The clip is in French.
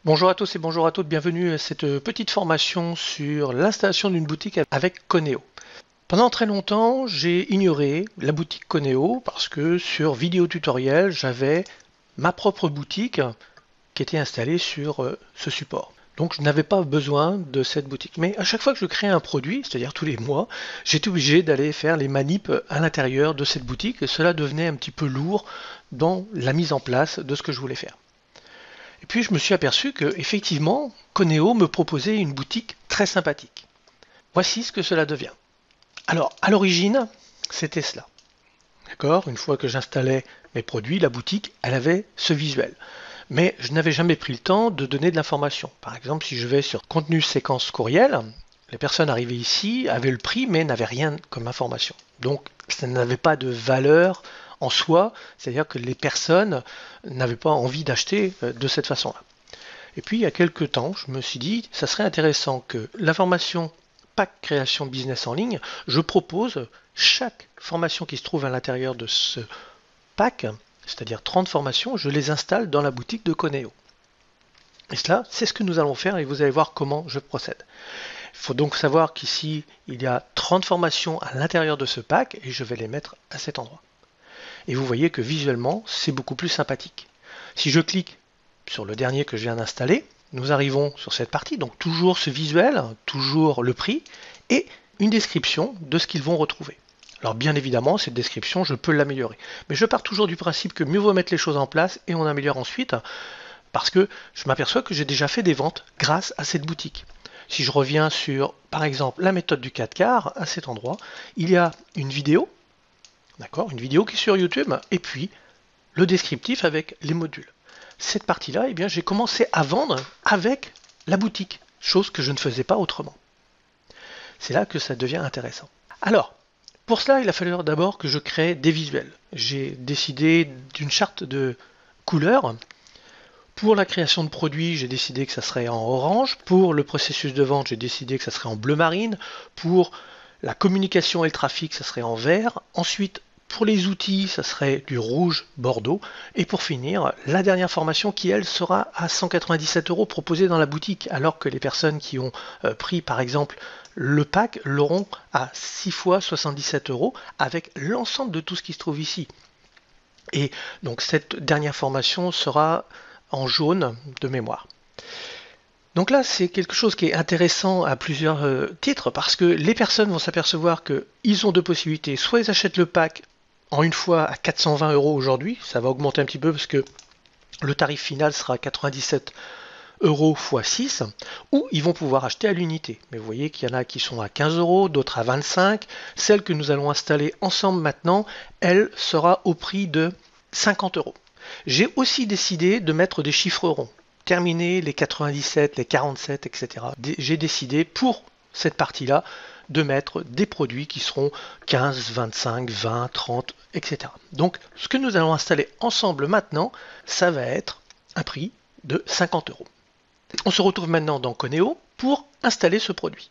Bonjour à tous et bonjour à toutes, bienvenue à cette petite formation sur l'installation d'une boutique avec Coneo. Pendant très longtemps, j'ai ignoré la boutique Coneo parce que sur vidéo tutoriel, j'avais ma propre boutique qui était installée sur ce support. Donc je n'avais pas besoin de cette boutique. Mais à chaque fois que je créais un produit, c'est-à-dire tous les mois, j'étais obligé d'aller faire les manips à l'intérieur de cette boutique et cela devenait un petit peu lourd dans la mise en place de ce que je voulais faire. Et puis je me suis aperçu que effectivement, Coneo me proposait une boutique très sympathique. Voici ce que cela devient. Alors, à l'origine, c'était cela. D'accord? Une fois que j'installais mes produits, la boutique, elle avait ce visuel. Mais je n'avais jamais pris le temps de donner de l'information. Par exemple, si je vais sur contenu séquence courriel, les personnes arrivées ici avaient le prix mais n'avaient rien comme information. Donc, ça n'avait pas de valeur en soi, c'est-à-dire que les personnes n'avaient pas envie d'acheter de cette façon-là. Et puis, il y a quelques temps, je me suis dit, ça serait intéressant que l'information pack création business en ligne, je propose chaque formation qui se trouve à l'intérieur de ce pack, c'est-à-dire 30 formations, je les installe dans la boutique de Coneo. Et cela, c'est ce que nous allons faire et vous allez voir comment je procède. Il faut donc savoir qu'ici, il y a 30 formations à l'intérieur de ce pack et je vais les mettre à cet endroit. Et vous voyez que visuellement, c'est beaucoup plus sympathique. Si je clique sur le dernier que je viens d'installer, nous arrivons sur cette partie, donc toujours ce visuel, toujours le prix et une description de ce qu'ils vont retrouver. Alors bien évidemment, cette description, je peux l'améliorer. Mais je pars toujours du principe que mieux vaut mettre les choses en place et on améliore ensuite, parce que je m'aperçois que j'ai déjà fait des ventes grâce à cette boutique. Si je reviens sur, par exemple, la méthode du 4 quarts, à cet endroit, il y a une vidéo, d'accord, une vidéo qui est sur YouTube, et puis le descriptif avec les modules. Cette partie-là, eh bien, j'ai commencé à vendre avec la boutique, chose que je ne faisais pas autrement. C'est là que ça devient intéressant. Alors, pour cela, il a fallu d'abord que je crée des visuels. J'ai décidé d'une charte de couleurs. Pour la création de produits, j'ai décidé que ça serait en orange. Pour le processus de vente, j'ai décidé que ça serait en bleu marine. Pour la communication et le trafic, ça serait en vert. Ensuite, pour les outils, ça serait du rouge bordeaux. Et pour finir, la dernière formation qui, elle, sera à 197 € proposée dans la boutique, alors que les personnes qui ont pris, par exemple, le pack l'auront à 6 fois 77 € avec l'ensemble de tout ce qui se trouve ici. Et donc cette dernière formation sera en jaune de mémoire. Donc là, c'est quelque chose qui est intéressant à plusieurs titres parce que les personnes vont s'apercevoir qu'ils ont deux possibilités. Soit ils achètent le pack en une fois à 420 € aujourd'hui, ça va augmenter un petit peu parce que le tarif final sera 97 € x 6, ou ils vont pouvoir acheter à l'unité. Mais vous voyez qu'il y en a qui sont à 15 €, d'autres à 25. Celle que nous allons installer ensemble maintenant, elle sera au prix de 50 €. J'ai aussi décidé de mettre des chiffres ronds. Terminer les 97, les 47, etc. J'ai décidé pour cette partie-là de mettre des produits qui seront 15, 25, 20, 30, etc. Donc ce que nous allons installer ensemble maintenant, ça va être un prix de 50 €. On se retrouve maintenant dans Coneo pour installer ce produit.